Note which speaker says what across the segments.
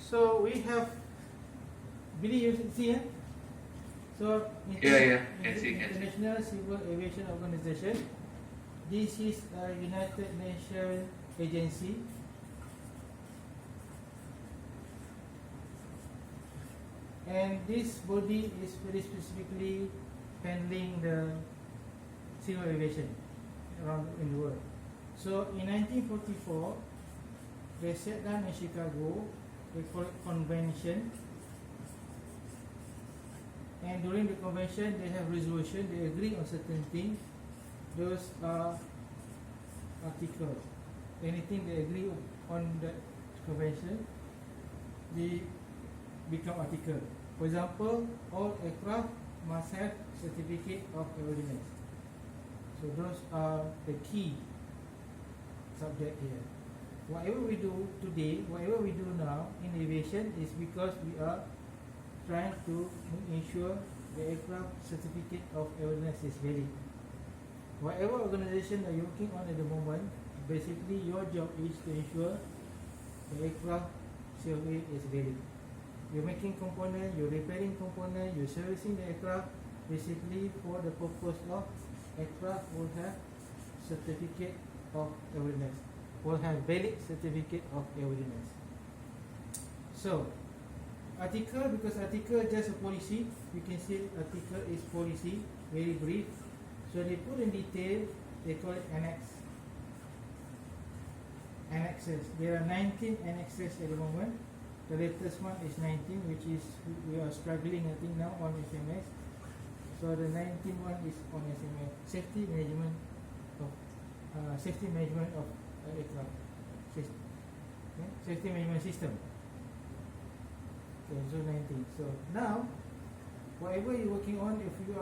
Speaker 1: So we have, Billy, you see, eh? So International Civil Aviation Organization. This is a United Nations agency. And this body is very specifically handling the civil aviation around in the world. So in 1944, they sat down in Chicago. They call it convention. And during the convention, they have resolution. They agree on certain things. Those are articles. Anything they agree on the convention, they become article. For example, all aircraft must have certificate of airworthiness. So those are the key subject here. Whatever we do today, whatever we do now in aviation is because we are trying to ensure the aircraft certificate of airworthiness is valid. Whatever organization are you working on at the moment, basically your job is to ensure the aircraft survey is valid. You're making component, you're repairing component, you're servicing the aircraft, basically for the purpose of aircraft will have certificate of airworthiness, will have valid certificate of airworthiness. So, article, because article is just a policy, you can see article is policy, very brief. So they put in detail, they call it annex. Annexes. There are 19 annexes at the moment. The latest one is 19, which is we are struggling I think now on SMS. So the 19 one is on SMS. Safety management of aircraft. Safety management system. Okay, so 19. So now, whatever you're working on, if you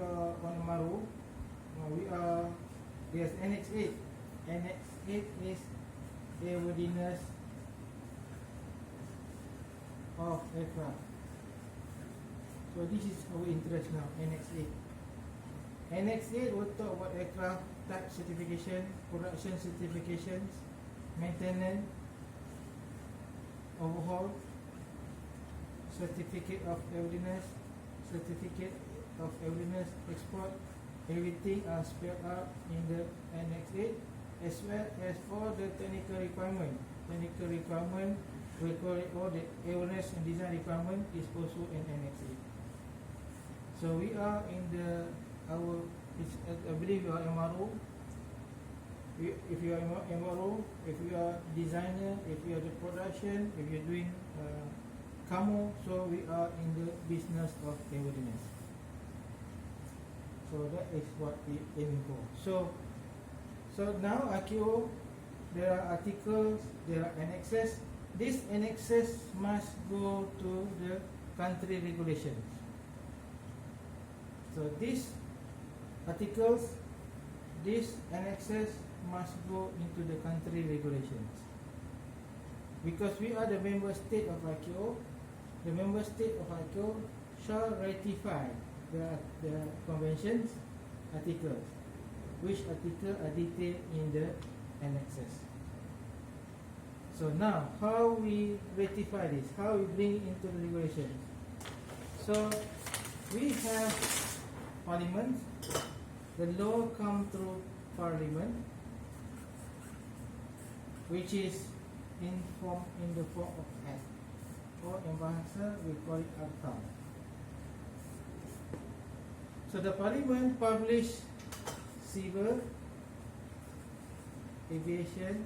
Speaker 1: are on MRO, there's Annex 8. Annex 8 is airworthiness of aircraft. So this is our interest now, Annex 8. Annex 8 will talk about aircraft type certification, production certifications, maintenance, overhaul, certificate of airworthiness, certificate of airworthiness, export. Everything are spelled out in the Annex 8, as well as all the technical requirement. Technical requirement, we call it all the airworthiness and design requirement is also in Annex 8. So we are in I believe you are MRO. If you are MRO, if you are designer, if you are the production, if you are doing camo, so we are in the business of airworthiness. So that is what we aim for. So now ICAO, there are articles, there are annexes. These annexes must go to the country regulations. So these articles, these annexes must go into the country regulations. Because we are the member state of ICAO, the member state of ICAO shall ratify the conventions articles, which article are detailed in the annexes. So now, how we ratify this? How we bring it into the regulations? So we have Parliament. The law come through Parliament, which is in the form of Act, or in bahasa we call it Akta. So the Parliament published Civil Aviation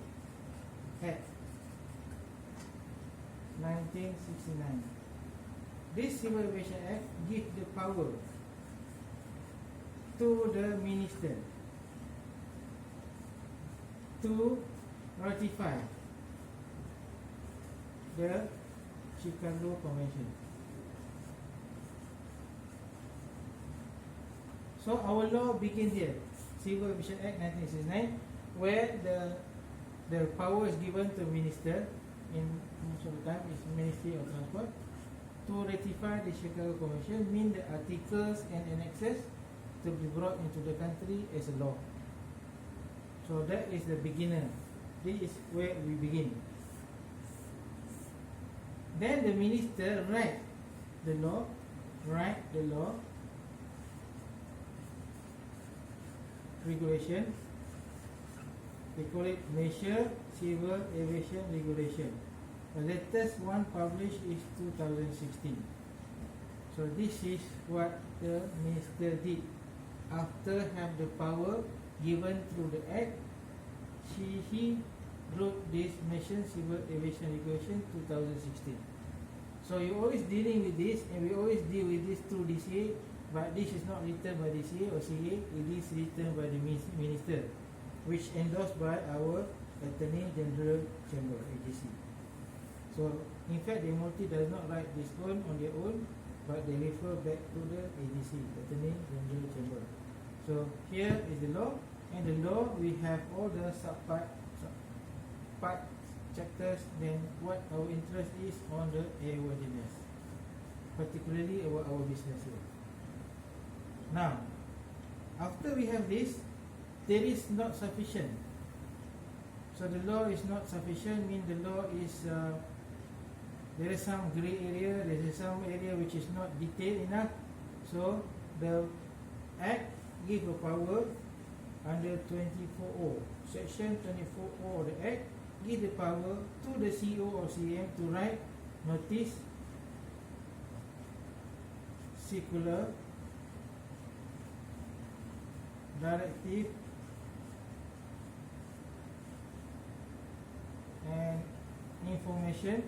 Speaker 1: Act 1969. This Civil Aviation Act gives the power to the minister to ratify the Chicago Convention. So our law begins here, Civil Aviation Act 1969, where the power is given to minister, in most of the time it's Ministry of Transport, to ratify the Chicago Convention, mean the articles and annexes to be brought into the country as a law. So that is the beginner. This is where we begin. Then the minister write the law, regulation. They call it Malaysia Civil Aviation Regulation. The latest one published is 2016. So this is what the minister did. After have the power given through the act, he wrote this Malaysian Civil Aviation Regulation 2016. So you always dealing with this, and we always deal with this through DCA, but this is not written by DCA or CA, it is written by the minister, which endorsed by our Attorney General Chamber, AGC. So in fact the MOT does not write this on their own, but they refer back to the AGC, Attorney General Chamber. So here is the law, and the law we have all the part chapters. Then what our interest is on the airworthiness, particularly about our business here. Now, after we have this, there is not sufficient. So the law is not sufficient, means the law is there is some grey area, there is some area which is not detailed enough. So the Act give a power under 24O, Section 24O of the Act, give the power to the CEO or CM to write notice, circular, directive, and information,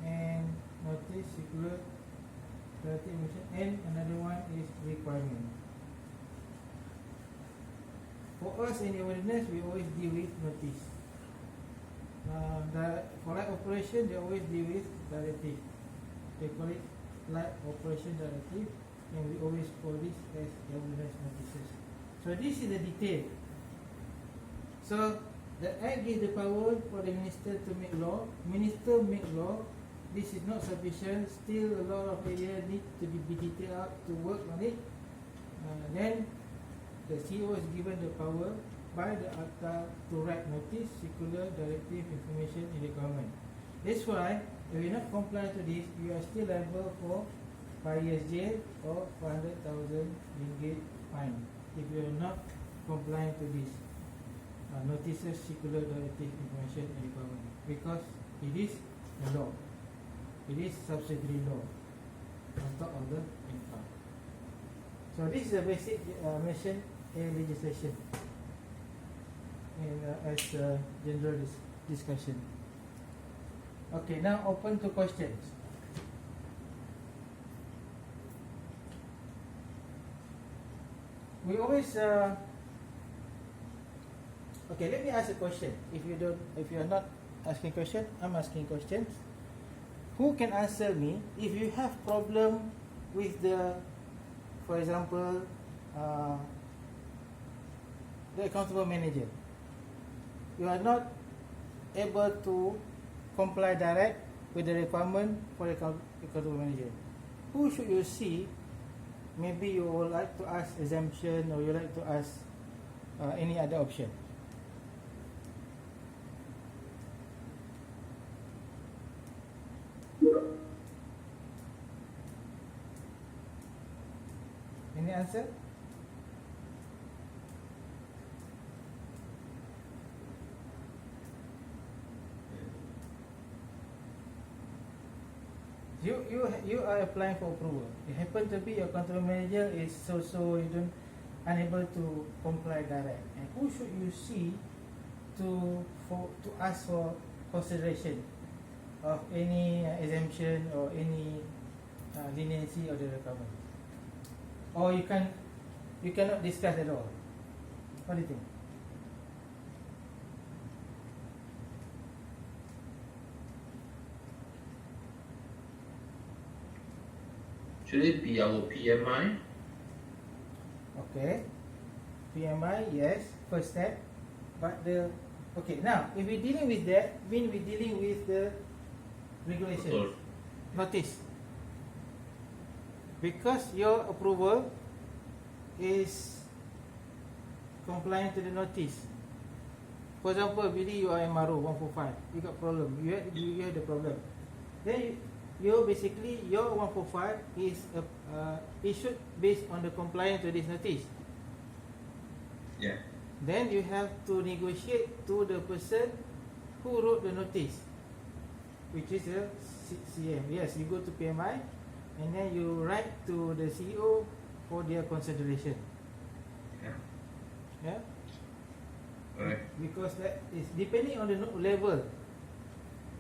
Speaker 1: and notice, circular, directive, information, and another one is requirement. For us in the awareness, we always deal with notice. For light operation, they always deal with directive. They call it light operation directive, and we always call this as awareness notices. So this is the detail. So the Act gives the power for the minister to make law. Minister make law. This is not sufficient. Still a lot of area need to be detailed up to work on it. Then the CEO is given the power by the ACTA to write notice, circular, directive, information in the government. That's why if you not comply to this, you are still liable for 5 years jail or 400,000 ringgit fine if you are not complying to this notices, circular, directive, information in the government, because it is the law. It is subsidiary law on top of the income. So this is a basic Malaysian Air Legislation, and as general discussion. Okay, now open to questions. We always okay. Let me ask a question. If you are not asking question, I'm asking questions. Who can answer me if you have problem with the, for example, the accountable manager? You are not able to comply direct with the requirement for the accountable manager. Who should you see? Maybe you would like to ask exemption, or you like to ask any other option. Any answer? You are applying for approval. It happen to be your accountable manager is so you don't unable to comply direct. And who should you see to ask for consideration of any exemption or any leniency of the requirement? Or you cannot discuss at all? What do you think?
Speaker 2: Should it be our PMI?
Speaker 1: Okay, PMI, yes, first step. But okay, now if we're dealing with that, mean we're dealing with the regulation notice, because your approval is compliant to the notice. For example, Billy, you are MRO 145. You got problem. You have the problem. Then you basically your 145 is issued based on the compliance to this notice.
Speaker 2: Yeah.
Speaker 1: Then you have to negotiate to the person who wrote the notice, which is a CM. Yes, you go to PMI and then you write to the CEO for their consideration.
Speaker 2: Yeah.
Speaker 1: Yeah.
Speaker 2: Correct.
Speaker 1: Because that is depending on the level.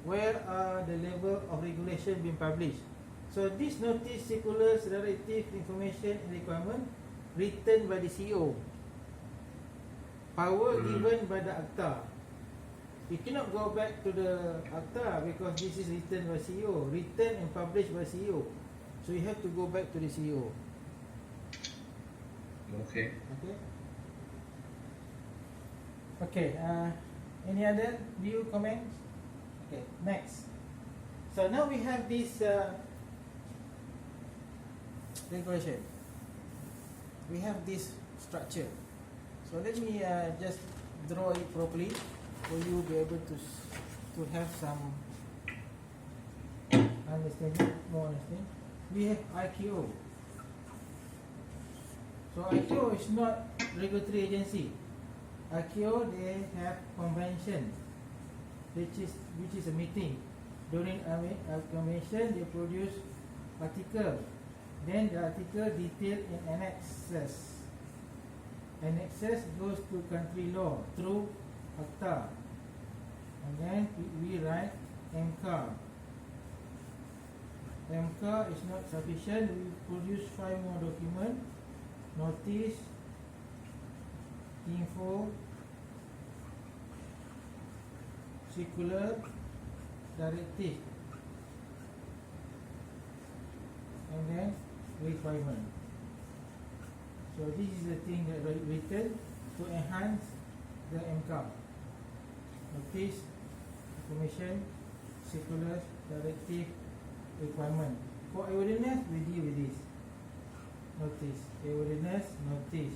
Speaker 1: Where are the level of regulation being published? So this notice, circulars, directive, information and requirement written by the CEO. Power given by the ACTA. You cannot go back to the ACTA because this is written by CEO, written and published by CEO. So you have to go back to the CEO.
Speaker 2: Okay.
Speaker 1: Okay. Okay. Any other view, comments? Okay. Next. So now we have this regulation. We have this structure. So let me just draw it properly for you to be able to have some understanding, more understanding. We have IQO. So IQO is not regulatory agency. IQO, they have convention, which is a meeting. During a convention, they produce article. Then the article detailed in annexes. Annexes goes to country law through ACTA. And then we write MCA. MCA is not sufficient. We produce 5 more documents. Notice, info, circular, directive, and then requirement. So this is the thing that we written to enhance the MCA. Notice, information, circular, directive, requirement. For awareness, we deal with this. Notice, awareness, notice.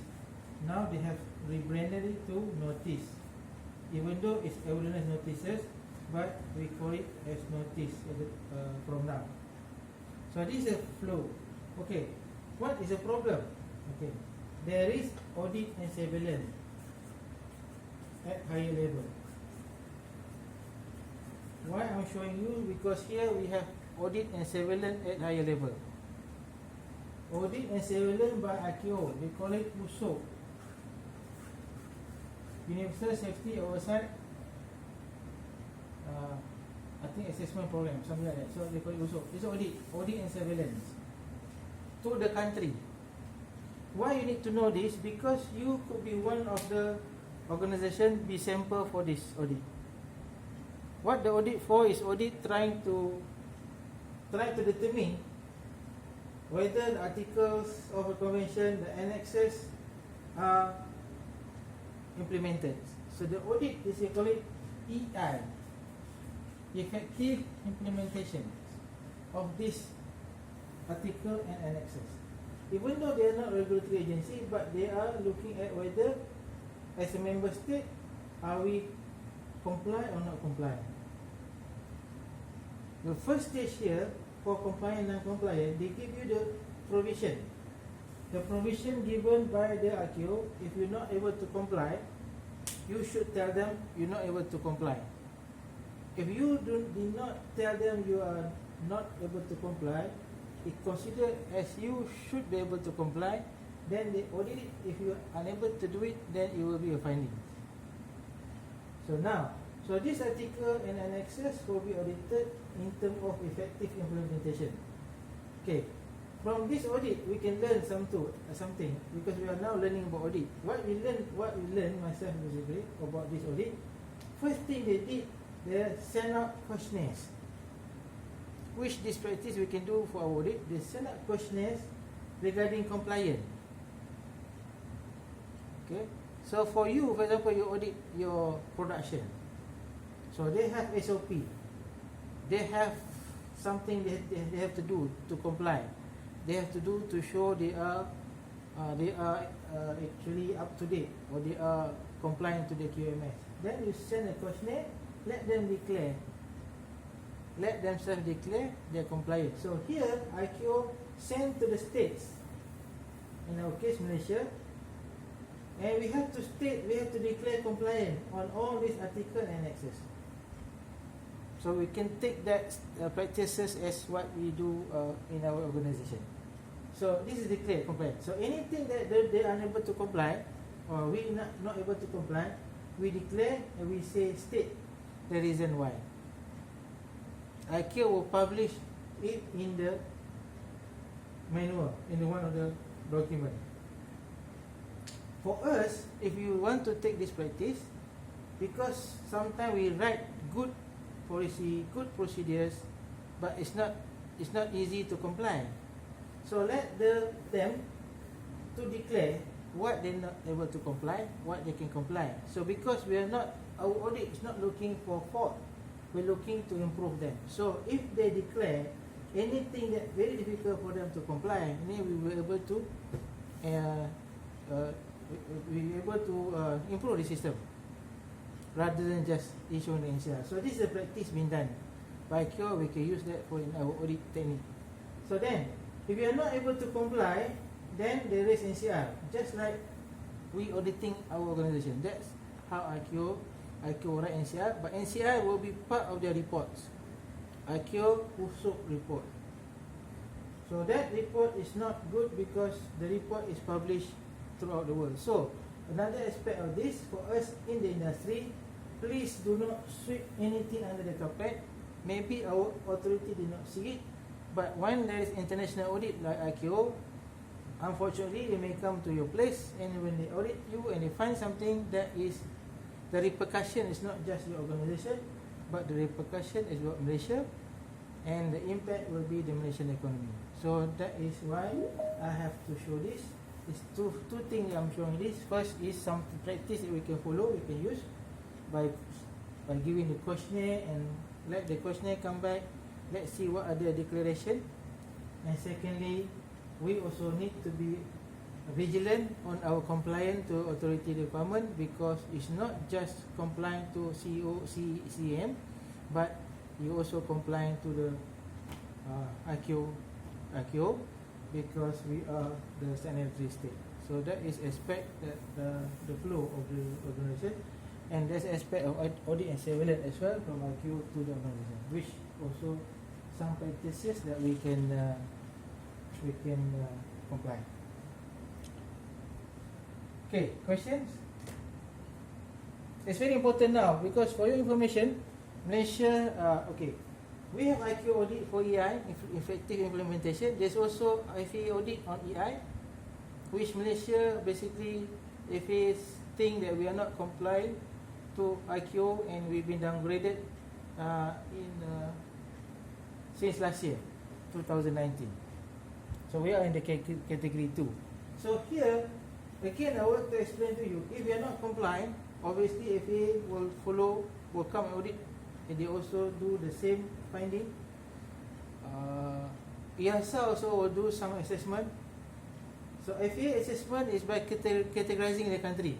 Speaker 1: Now they have rebranded it to notice. Even though it's awareness notices, but we call it as notice from now. So this is a flow. Okay, what is the problem? Okay, there is audit and surveillance at higher level. Why I'm showing you? Because here we have audit and surveillance at higher level. Audit and surveillance by IQO, they call it USO. Universal Safety Oversight, I think assessment program, something like that. So they call it USO. It's audit and surveillance to the country. Why you need to know this? Because you could be one of the organization be sample for this audit. What the audit for is audit trying to determine whether the articles of a convention, the annexes are implemented. So the audit is called EI, effective implementation of this article and annexes. Even though they are not regulatory agency, but they are looking at whether as a member state are we comply or not comply. The first stage here for compliant and non-compliant, they give you the provision. The provision given by the RTO, if you're not able to comply, you should tell them you're not able to comply. If you did not tell them you are not able to comply, it considered as you should be able to comply, then they audit it. If you are unable to do it, then it will be a finding. So now, this article and annexes will be audited in terms of effective implementation. Okay, from this audit we can learn something because we are now learning about audit. What we learn myself basically about this audit. First thing they did, they send out questionnaires. Which this practice we can do for our audit. They send out questionnaires regarding compliance. Okay, so for you, for example, you audit your production. So they have SOP. They have something they have to do to comply. They have to do to show they are actually up to date or they are compliant to the QMS. then you send a questionnaire, let them declare. Let themselves declare their compliance. So here, ICAO sent to the states, in our case Malaysia, and we have to declare compliant on all these articles and annexes. So we can take that practices as what we do in our organization. So this is declared compliant. So anything that they are unable to comply, or we not able to comply, we declare and we state the reason why. ICAO will publish it in the manual, in one of the document. For us, if you want to take this practice, because sometimes we write good policy, good procedures, but it's not easy to comply. So let them to declare what they're not able to comply, what they can comply. So because our audit is not looking for fault, we're looking to improve them. So if they declare anything that very difficult for them to comply, then we will able to improve the system rather than just issuing the NCR. So this is a practice being done by ICAO. We can use that for in our audit technique. So then, if you are not able to comply, then there is NCR. Just like we auditing our organization. That's how ICAO write NCR. But NCR will be part of their reports. ICAO also report. So that report is not good because the report is published throughout the world. So another aspect of this for us in the industry, please do not sweep anything under the carpet. Maybe our authority did not see it, but when there is international audit like ICAO, unfortunately they may come to your place, and when they audit you and they find something that is, the repercussion is not just your organization, but the repercussion is about Malaysia, and the impact will be the Malaysian economy. So that is why I have to show this. It's two things I'm showing this. First is some practice that we can follow, we can use by giving the questionnaire and let the questionnaire come back. Let's see what are the declaration. And secondly, we also need to be vigilant on our compliance to authority requirement, because it's not just compliant to CEM, but you also compliant to the ICAO, because we are the signatory state. So that is aspect that the flow of the organization, and there's aspect of audit and surveillance as well from ICAO to the organization, which also some practices that we can comply. Okay, questions? It's very important now, because for your information, Malaysia, we have IQ audit for EI, effective implementation. There's also FAA audit on EI, which Malaysia basically, if it's think that we are not complying to IQ and we've been downgraded since last year, 2019. So we are in the category 2. So here, again, I want to explain to you, if we are not compliant, obviously FAA will come and audit, and they also do the same finding. EASA also will do some assessment. So FAA assessment is by categorizing the country,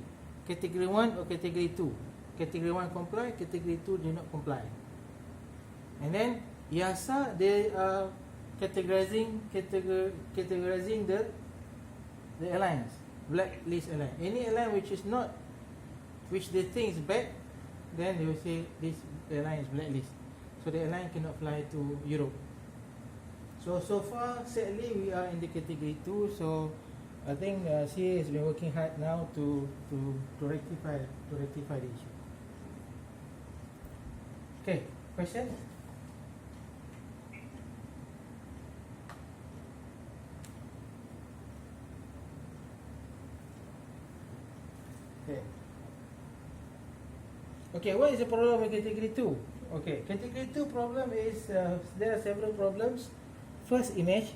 Speaker 1: category 1 or category 2. Category 1 comply, category 2 do not comply. And then EASA, they are categorizing the airlines, blacklist airline. Any airline which they think is bad, then they will say this airline is blacklist, so the airline cannot fly to Europe. So far, sadly, we are in the category 2. So I think CA has been working hard now to rectify the issue. Okay, questions? Okay, what is the problem with category 2? Okay, category 2 problem is there are several problems. First, image.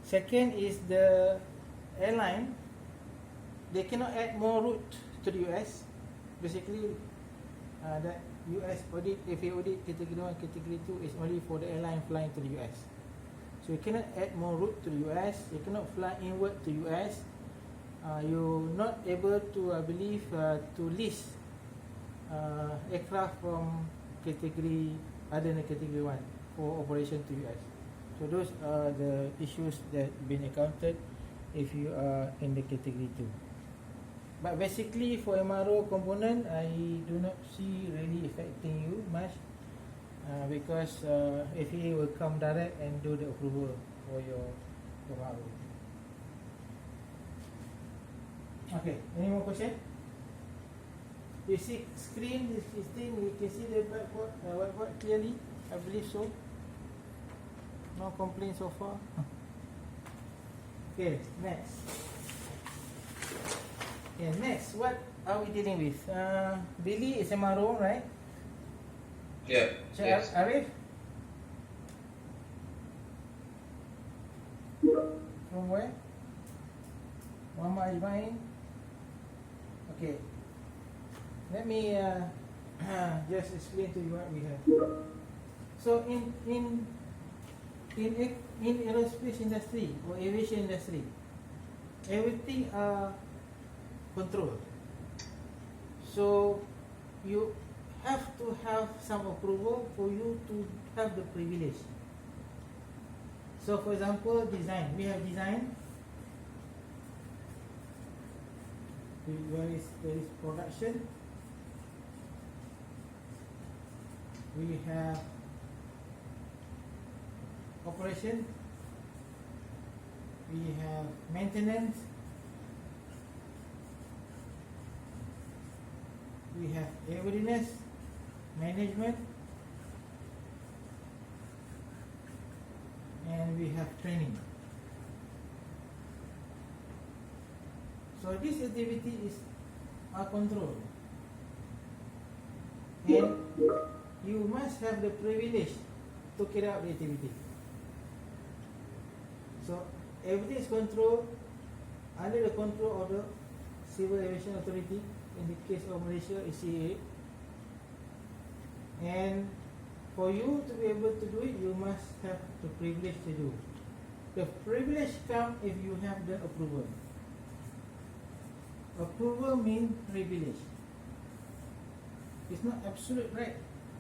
Speaker 1: Second is the airline, they cannot add more route to the US. Basically, that US audit, FAA audit category 1, category 2 is only for the airline flying to the US. So you cannot add more route to the US, you cannot fly inward to US. You're not able to, I believe, to list aircraft from category other than category 1 for operation to US. So those are the issues that been encountered if you are in the category 2. But basically for MRO component, I do not see really affecting you much because FAA will come direct and do the approval for your MRO. Okay, any more question? You see screen, this thing, you can see the whiteboard clearly, I believe so. No complaints so far. Okay, next. Okay, next, what are we dealing with? Billy is MRO, right?
Speaker 2: Yeah. Yes.
Speaker 1: Arif? From where? Muhammad Ajmain? Okay. Let me just explain to you what we have. So in aerospace industry or aviation industry, everything are controlled. So you have to have some approval for you to have the privilege. So for example, design. We have design. There is production. We have operation. We have maintenance. We have airworthiness, management, and we have training. So this activity is controlled, and you must have the privilege to carry out the activity. So everything is controlled under the control of the Civil Aviation Authority. In the case of Malaysia, is CAA. And for you to be able to do it, you must have the privilege to do. The privilege comes if you have the approval. Approval means privilege. It's not absolute right.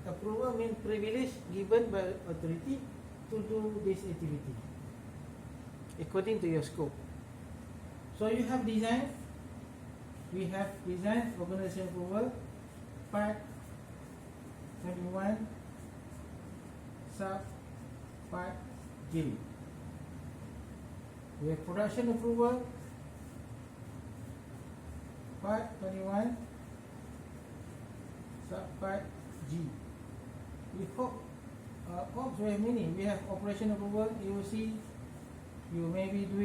Speaker 1: Approval means privilege given by authority to do this activity according to your scope. So you have design. We have design, organization approval, part 21, sub part G. We have production approval, part 21, sub part G. We hope ops we have many. We have operation approval. You will see, you may be doing